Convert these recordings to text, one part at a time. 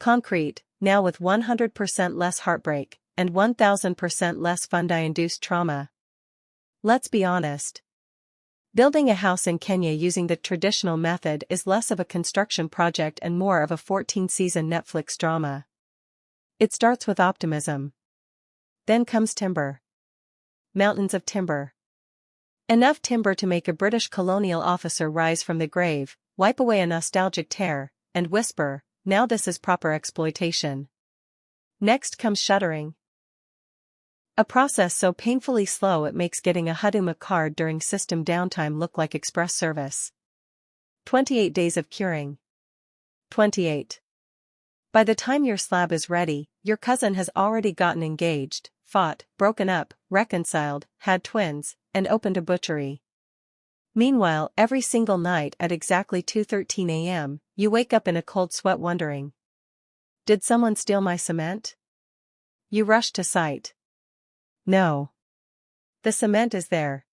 Concrete, now with 100% less heartbreak, and 1000% less Fundai-induced trauma. Let's be honest. Building a house in Kenya using the traditional method is less of a construction project and more of a 14-season Netflix drama. It starts with optimism. Then comes timber. Mountains of timber. Enough timber to make a British colonial officer rise from the grave, wipe away a nostalgic tear, and whisper, "Now this is proper exploitation." Next comes shuttering. A process so painfully slow it makes getting a Huduma card during system downtime look like express service. 28 days of curing. 28. By the time your slab is ready, your cousin has already gotten engaged, fought, broken up, reconciled, had twins, and opened a butchery. Meanwhile, every single night at exactly 2:13 a.m., you wake up in a cold sweat wondering, did someone steal my cement? You rush to site. No. The cement is there.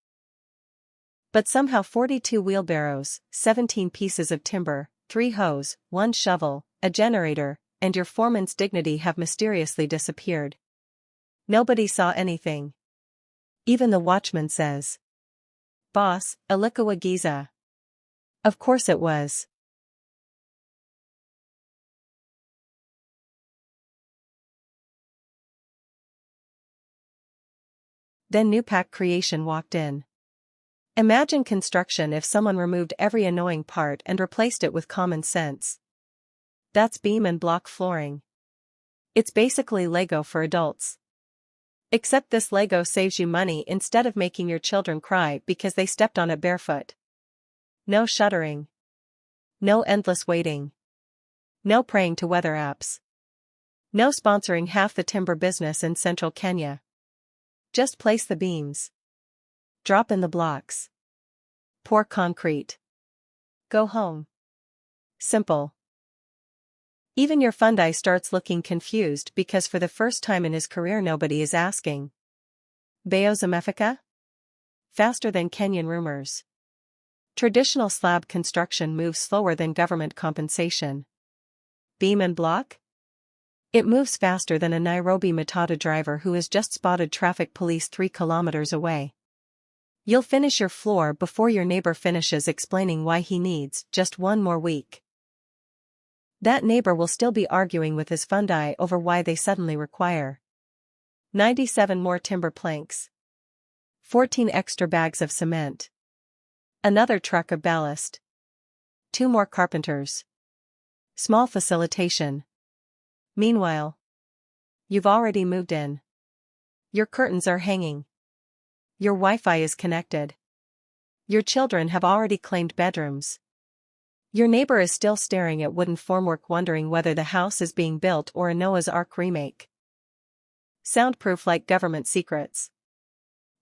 But somehow 42 wheelbarrows, 17 pieces of timber, 3 hoes, 1 shovel, a generator, and your foreman's dignity have mysteriously disappeared. Nobody saw anything. Even the watchman says, "Boss, ilikuwa giza." Of course it was. Then Newpack Creation walked in. Imagine construction if someone removed every annoying part and replaced it with common sense. That's beam and block flooring. It's basically Lego for adults. Except this Lego saves you money instead of making your children cry because they stepped on it barefoot. No shuttering. No endless waiting. No praying to weather apps. No sponsoring half the timber business in central Kenya. Just place the beams. Drop in the blocks. Pour concrete. Go home. Simple. Even your Fundai starts looking confused because for the first time in his career nobody is asking, "Beo zimefika?" Faster than Kenyan rumors. Traditional slab construction moves slower than government compensation. Beam and block? It moves faster than a Nairobi Matatu driver who has just spotted traffic police 3 kilometers away. You'll finish your floor before your neighbor finishes explaining why he needs just 1 more week. That neighbor will still be arguing with his Fundai over why they suddenly require 97 more timber planks, 14 extra bags of cement, another truck of ballast, 2 more carpenters. Small facilitation. Meanwhile, you've already moved in. Your curtains are hanging. Your Wi-Fi is connected. Your children have already claimed bedrooms. Your neighbor is still staring at wooden formwork wondering whether the house is being built or a Noah's Ark remake. Soundproof like government secrets.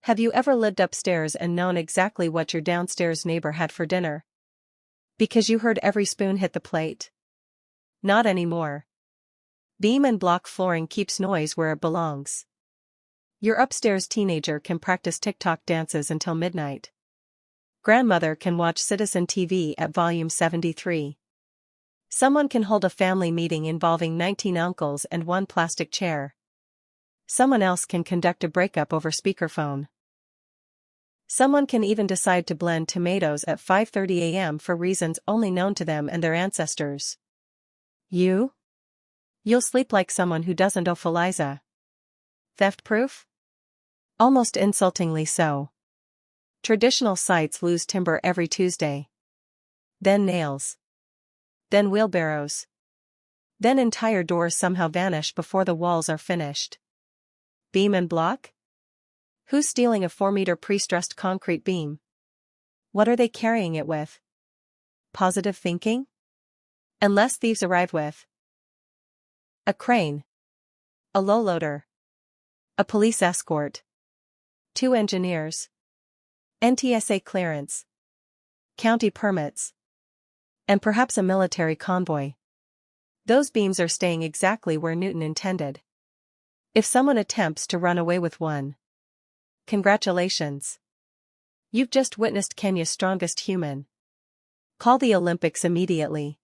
Have you ever lived upstairs and known exactly what your downstairs neighbor had for dinner? Because you heard every spoon hit the plate? Not anymore. Beam and block flooring keeps noise where it belongs. Your upstairs teenager can practice TikTok dances until midnight. Grandmother can watch Citizen TV at volume 73. Someone can hold a family meeting involving 19 uncles and 1 plastic chair. Someone else can conduct a breakup over speakerphone. Someone can even decide to blend tomatoes at 5:30 a.m. for reasons only known to them and their ancestors. You'll sleep like someone who doesn't opheliza. Theft-proof? Almost insultingly so. Traditional sites lose timber every Tuesday. Then nails. Then wheelbarrows. Then entire doors somehow vanish before the walls are finished. Beam and block? Who's stealing a 4-meter pre-stressed concrete beam? What are they carrying it with? Positive thinking? Unless thieves arrive with a crane, a low loader, a police escort, 2 engineers, NTSA clearance, county permits, and perhaps a military convoy. Those beams are staying exactly where Newton intended. If someone attempts to run away with one, congratulations. You've just witnessed Kenya's strongest human. Call the Olympics immediately.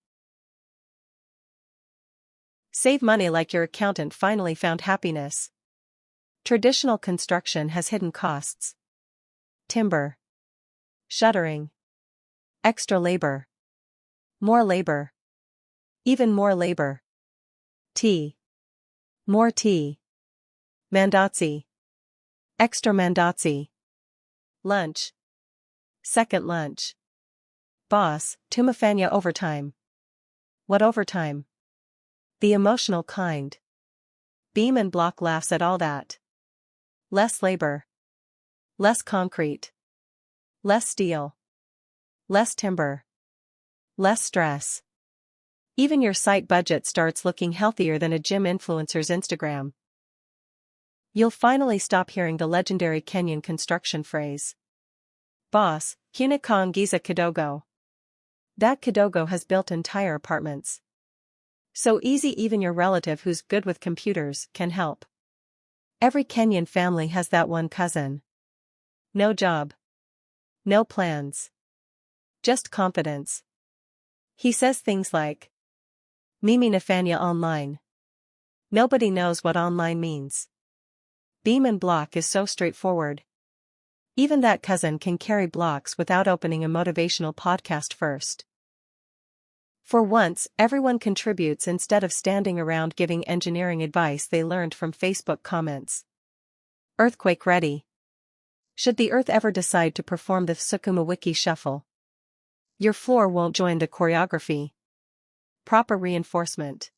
Save money like your accountant finally found happiness. Traditional construction has hidden costs. Timber. Shuttering. Extra labor. More labor. Even more labor. Tea. More tea. Mandazzi. Extra mandazzi. Lunch. Second lunch. Boss, tumafanya overtime. What overtime? The emotional kind. Beam and Block laughs at all that. Less labor. Less concrete. Less steel. Less timber. Less stress. Even your site budget starts looking healthier than a gym influencer's Instagram. You'll finally stop hearing the legendary Kenyan construction phrase. Boss, kunakaangiza kidogo. That kidogo has built entire apartments. So easy even your relative who's good with computers can help. Every Kenyan family has that one cousin. No job. No plans. Just confidence. He says things like, Mimi nafanya online. Nobody knows what online means. Beam and Block is so straightforward. Even that cousin can carry blocks without opening a motivational podcast first. For once, everyone contributes instead of standing around giving engineering advice they learned from Facebook comments. Earthquake ready. Should the earth ever decide to perform the Sukuma Wiki shuffle, your floor won't join the choreography. Proper reinforcement.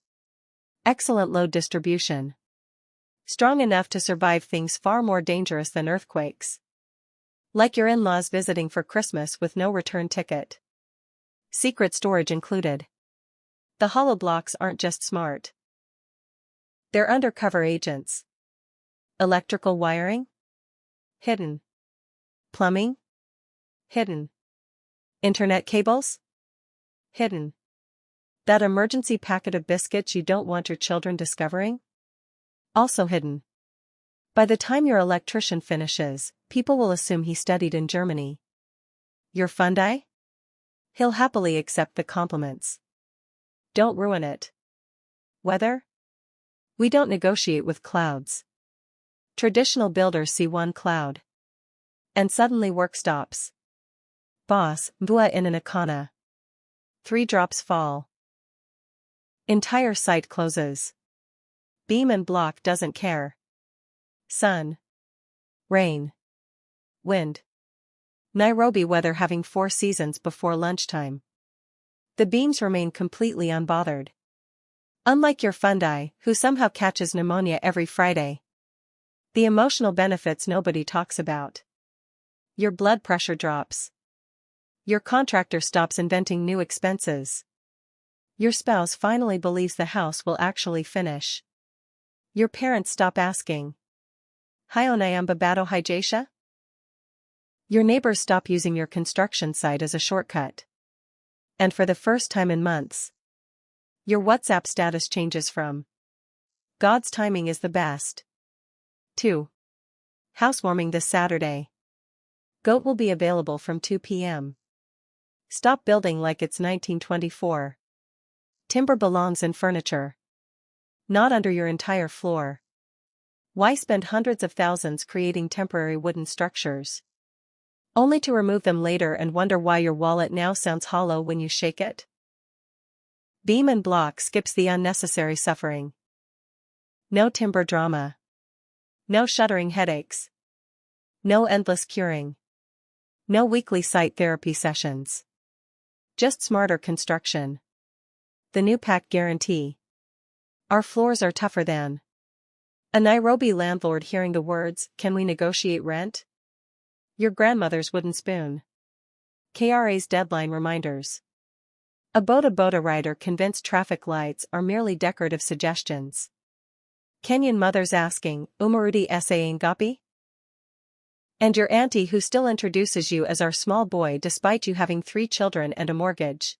Excellent load distribution. Strong enough to survive things far more dangerous than earthquakes. Like your in-laws visiting for Christmas with no return ticket. Secret storage included. The hollow blocks aren't just smart. They're undercover agents. Electrical wiring? Hidden. Plumbing? Hidden. Internet cables? Hidden. That emergency packet of biscuits you don't want your children discovering? Also hidden. By the time your electrician finishes, people will assume he studied in Germany. Your fundi? He'll happily accept the compliments. Don't ruin it. Weather? We don't negotiate with clouds. Traditional builders see one cloud. And suddenly work stops. Boss, mvua inaonekana. 3 drops fall. Entire site closes. Beam and Block doesn't care. Sun. Rain. Wind. Nairobi weather having 4 seasons before lunchtime. The beams remain completely unbothered. Unlike your fundi, who somehow catches pneumonia every Friday. The emotional benefits nobody talks about. Your blood pressure drops. Your contractor stops inventing new expenses. Your spouse finally believes the house will actually finish. Your parents stop asking, Hayonayamba bato hijaisha? Your neighbors stop using your construction site as a shortcut. And for the first time in months, your WhatsApp status changes from God's timing is the best to housewarming this Saturday. Goat will be available from 2 p.m. Stop building like it's 1924. Timber belongs in furniture. Not under your entire floor. Why spend hundreds of thousands creating temporary wooden structures? Only to remove them later and wonder why your wallet now sounds hollow when you shake it? Beam and Block skips the unnecessary suffering. No timber drama. No shuttering headaches. No endless curing. No weekly site therapy sessions. Just smarter construction. The new pack guarantee. Our floors are tougher than. A Nairobi landlord hearing the words, "Can we negotiate rent?" Your grandmother's wooden spoon. KRA's deadline reminders. A Boda Boda rider convinced traffic lights are merely decorative suggestions. Kenyan mothers asking, Umarudi sa ngapi? And your auntie who still introduces you as our small boy despite you having 3 children and a mortgage.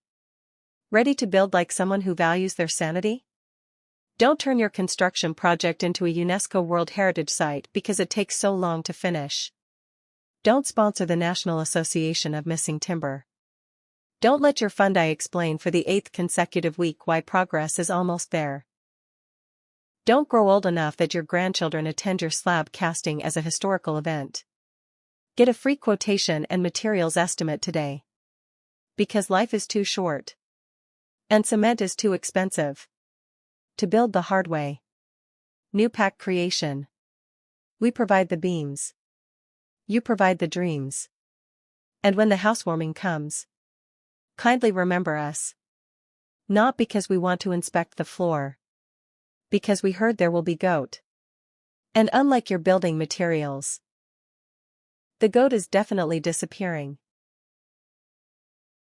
Ready to build like someone who values their sanity? Don't turn your construction project into a UNESCO World Heritage Site because it takes so long to finish. Don't sponsor the National Association of Missing Timber. Don't let your fundi explain for the 8th consecutive week why progress is almost there. Don't grow old enough that your grandchildren attend your slab casting as a historical event. Get a free quotation and materials estimate today. Because life is too short. And cement is too expensive. To build the hard way. Newpack Creation. We provide the beams. You provide the dreams. And when the housewarming comes, kindly remember us. Not because we want to inspect the floor. Because we heard there will be goat. And unlike your building materials, the goat is definitely disappearing.